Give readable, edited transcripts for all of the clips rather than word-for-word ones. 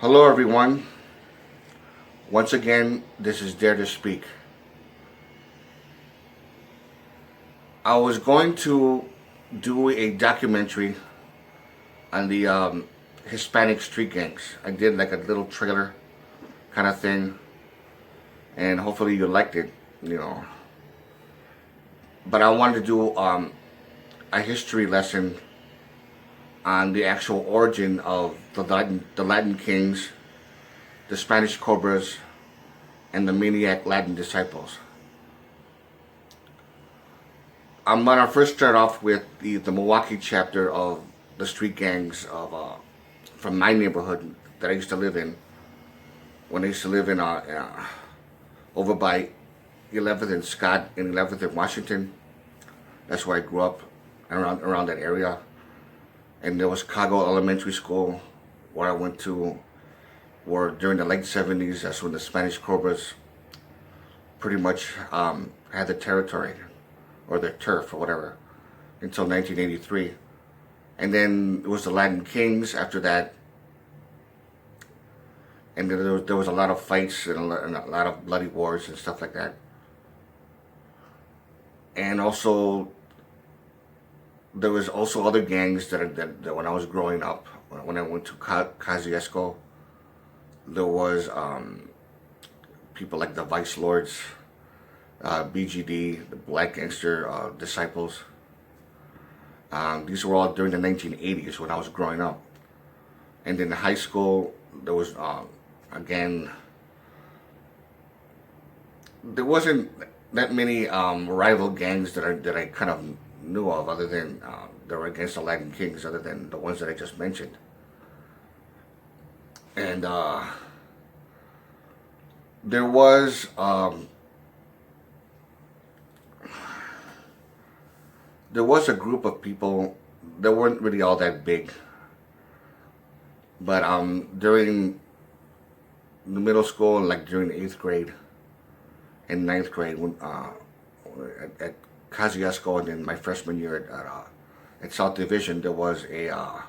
Hello, everyone. Once again, this is Dare to Speak. I was going to do a documentary on the Hispanic street gangs. I did like a little trailer kind of thing, and hopefully you liked it. But I wanted to do a history lesson on the actual origin of the Latin kings, the Spanish Cobras, and the maniac Latin disciples. I'm gonna first start off with the Milwaukee chapter of the street gangs of from my neighborhood that I used to live in. When I used to live in over by 11th and Scott and 11th and Washington. That's where I grew up, around that area. And there was Chicago Elementary School where I went to, where during the late 70s, that's when the Spanish Cobras pretty much had the territory, or their turf, or whatever, until 1983. And then it was the Latin Kings after that. And then there was a lot of fights and a lot of bloody wars and stuff like that. And also, there was also other gangs that when I was growing up, when I went to Kosciuszko, there was people like the Vice Lords, BGD, the Black Gangster Disciples. These were all during the 1980s when I was growing up. And then in high school, there was, again, there wasn't that many rival gangs that I kind of knew of, other than they were against the Latin Kings, other than the ones that I just mentioned. And there was a group of people that weren't really all that big, but during the middle school and like during the 8th grade and 9th grade, when at Kosciuszko, and then my freshman year at South Division, there was a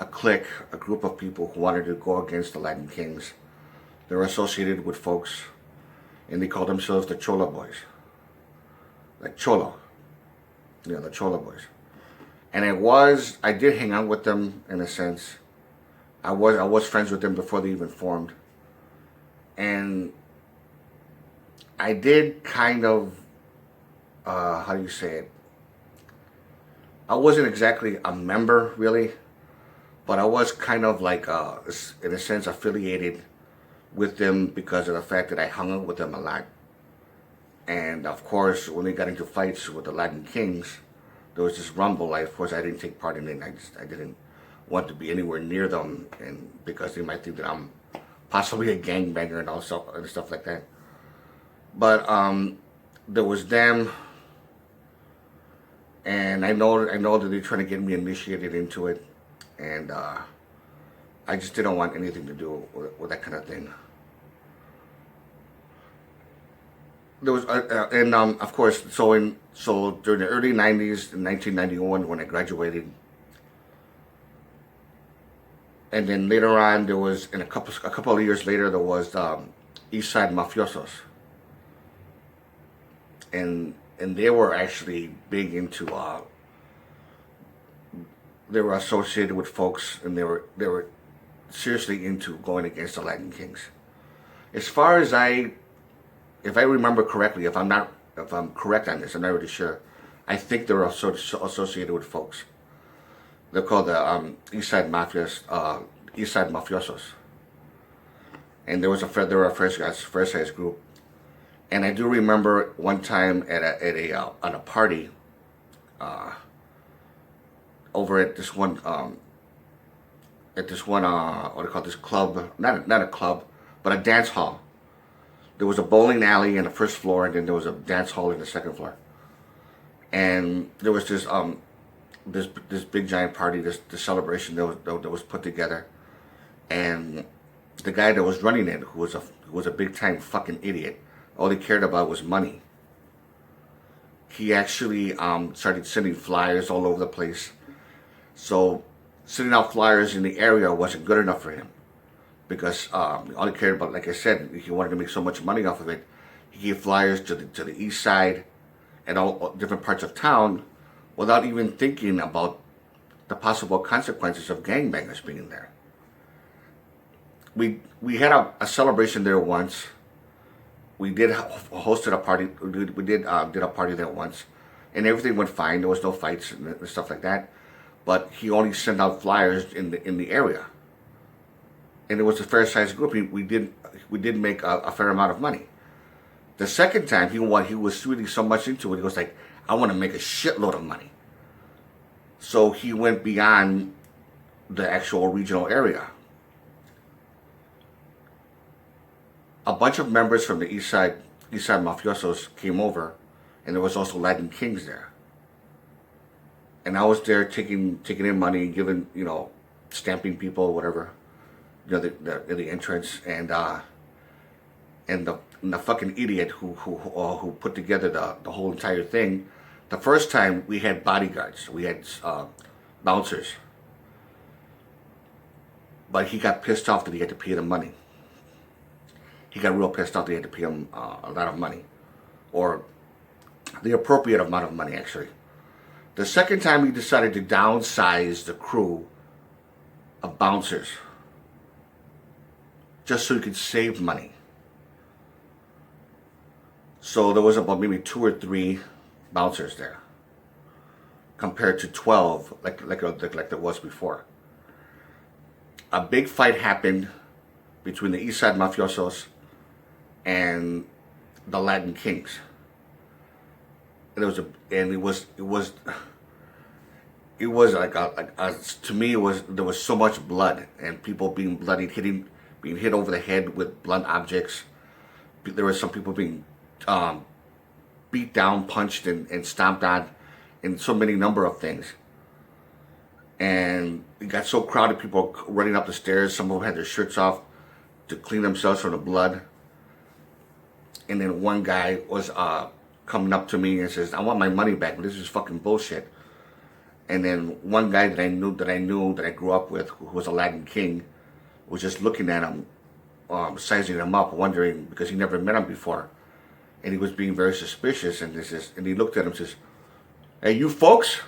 clique, a group of people who wanted to go against the Latin Kings. They were associated with folks, and they called themselves the Chola Boys, like Cholo, the Chola Boys. And I did hang out with them in a sense. I was friends with them before they even formed, and I did kind of, how do you say it? I wasn't exactly a member, really, but I was kind of like, in a sense, affiliated with them because of the fact that I hung out with them a lot. And of course, when they got into fights with the Latin Kings, there was this rumble. Of course, I didn't take part in it. I didn't want to be anywhere near them, and because they might think that I'm possibly a gangbanger and stuff like that. But there was them. And I know that they're trying to get me initiated into it, and I just didn't want anything to do with that kind of thing. There was, and of course, so during the early '90s, in 1991, when I graduated, and then later on, there was a couple of years later, there was East Side Mafiosos, and they were actually big into, they were associated with folks, and they were seriously into going against the Latin Kings. As far as if I remember correctly, if I'm correct on this, I'm not really sure. I think they were associated with folks. They're called the East Side Mafiosos, and there were a first guys group. And I do remember one time at a party over at this one what do you call this club? Not a club, but a dance hall. There was a bowling alley in the first floor, and then there was a dance hall in the second floor. And there was this big giant party, this celebration that was put together, and the guy that was running it, who was a big time fucking idiot. All he cared about was money. He actually started sending flyers all over the place. So sending out flyers in the area wasn't good enough for him. because all he cared about, like I said, he wanted to make so much money off of it. He gave flyers to the east side and all different parts of town without even thinking about the possible consequences of gangbangers being there. We had a celebration there once. We did hosted a party. We did a party there once, and everything went fine. There was no fights and stuff like that. But he only sent out flyers in the area, and it was a fair sized group. We did make a fair amount of money. The second time he was really so much into it. He was like, I want to make a shitload of money. So he went beyond the actual regional area. A bunch of members from the East Side mafiosos came over, and there was also Latin Kings there. And I was there taking in money, giving, stamping people, whatever, in the entrance, and the fucking idiot who put together the whole entire thing. The first time we had bodyguards, we had bouncers, but he got pissed off that he had to pay them money. He got real pissed off that he had to pay them a lot of money, or the appropriate amount of money, actually. The second time he decided to downsize the crew of bouncers just so he could save money. So there was about maybe 2 or 3 bouncers there, compared to 12 like there was before. A big fight happened between the East Side mafiosos and the Latin Kings. And it was like to me there was so much blood and people being bloodied, being hit over the head with blunt objects. There were some people being beat down, punched, and stomped on, and so many number of things. And it got so crowded, people running up the stairs. Some of them had their shirts off to clean themselves from the blood. And then one guy was coming up to me and says, I want my money back. This is fucking bullshit. And then one guy that I grew up with, who was a Latin King, was just looking at him, sizing him up, wondering, because he never met him before. And he was being very suspicious, and he looked at him and says, hey, you folks?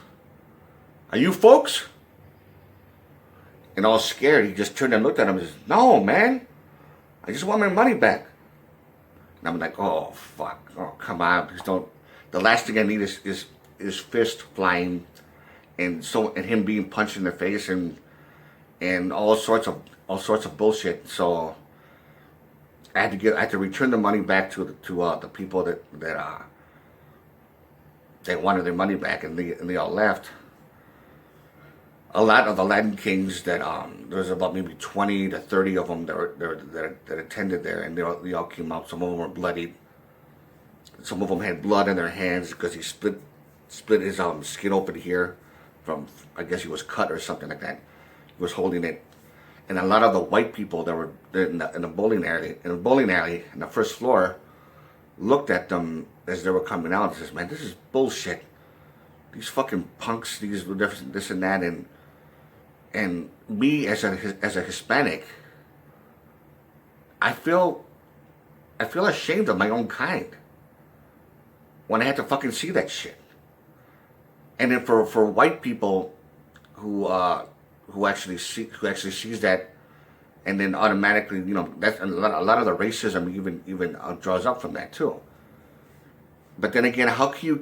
Are you folks? And all scared, he just turned and looked at him and says, no, man, I just want my money back. And I'm like, oh, fuck, oh, come on, please don't. The last thing I need is fist flying, and him being punched in the face, and all sorts of bullshit. So I had to return the money back to the people that wanted their money back, and they all left. A lot of the Latin Kings there was about maybe 20 to 30 of them that attended there, and they all came out. Some of them were bloodied. Some of them had blood in their hands because he split his skin open here from, I guess he was cut or something like that. He was holding it. And a lot of the white people that were in the bowling alley, in the first floor, looked at them as they were coming out and says, man, this is bullshit. These fucking punks, these this and that, and me as a Hispanic, I feel ashamed of my own kind when I had to fucking see that shit. And then for white people who actually sees that, and then automatically, that's a lot of the racism even draws up from that too. But then again, how can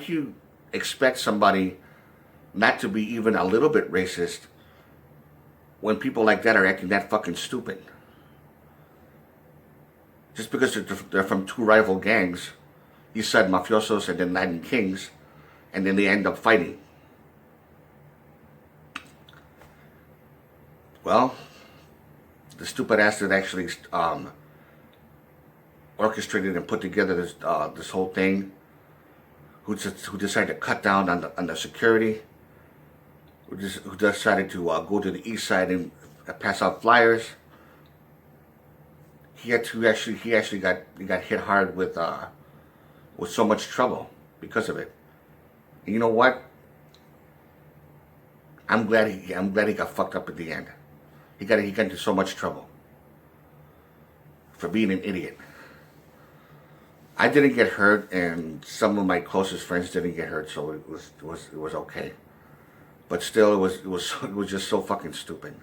you expect somebody not to be even a little bit racist when people like that are acting that fucking stupid? Just because they're from 2 rival gangs, East Side mafiosos and then Latin Kings, and then they end up fighting. Well, the stupid ass that actually orchestrated and put together this whole thing, who decided to cut down on the security, who decided to go to the east side and pass out flyers. He actually got hit hard with so much trouble because of it. And you know what? I'm glad he got fucked up at the end. He got into so much trouble. for being an idiot. I didn't get hurt, and some of my closest friends didn't get hurt, so it was okay. But still, it was just so fucking stupid.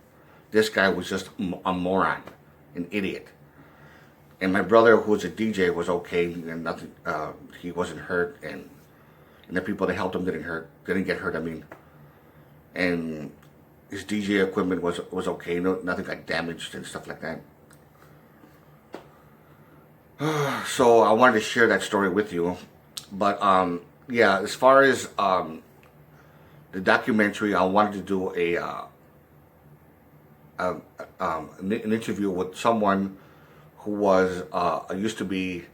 This guy was just a moron, an idiot. And my brother, who was a DJ, was okay, and nothing. He wasn't hurt, and the people that helped him didn't get hurt. I mean, and his DJ equipment was okay. Nothing got damaged and stuff like that. So I wanted to share that story with you. But yeah, as far as the documentary, I wanted to do an interview with someone who was used to be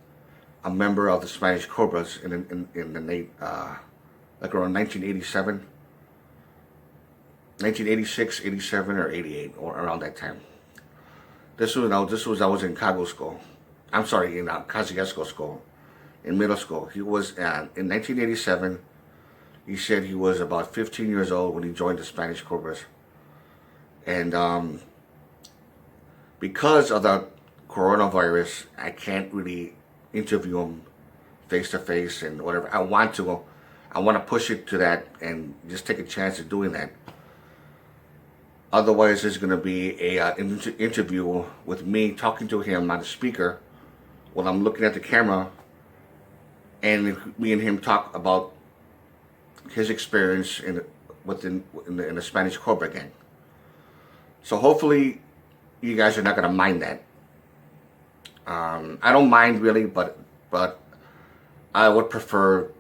a member of the Spanish Cobras in the late like around 1987, 1986, 87, or 88, or around that time. I was in Chicago school. I'm sorry, in Kosciuszko school, in middle school. He was in 1987. He said he was about 15 years old when he joined the Spanish Cobras, and because of the coronavirus, I can't really interview him face to face and whatever. I want to push it to that and just take a chance of doing that. Otherwise, there's going to be an interview with me talking to him on a speaker while I'm looking at the camera, and me and him talk about his experience in the Spanish Cobra gang. So hopefully, you guys are not going to mind that. I don't mind really, but I would prefer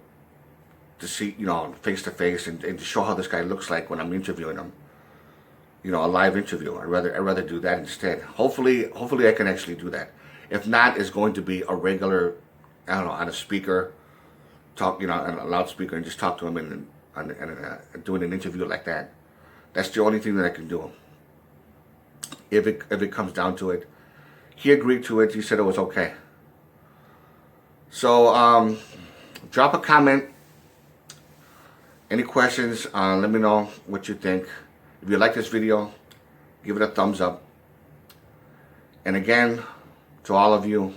to see, face to face and to show how this guy looks like when I'm interviewing him. A live interview. I'd rather do that instead. Hopefully I can actually do that. If not, it's going to be a regular, I don't know, on a speaker, talk, on a loudspeaker, and just talk to him and doing an interview like that. That's the only thing that I can do. If it comes down to it, he agreed to it. He said it was okay. So drop a comment. Any questions? Let me know what you think. If you like this video, give it a thumbs up. And again, to all of you,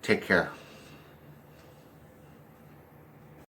take care.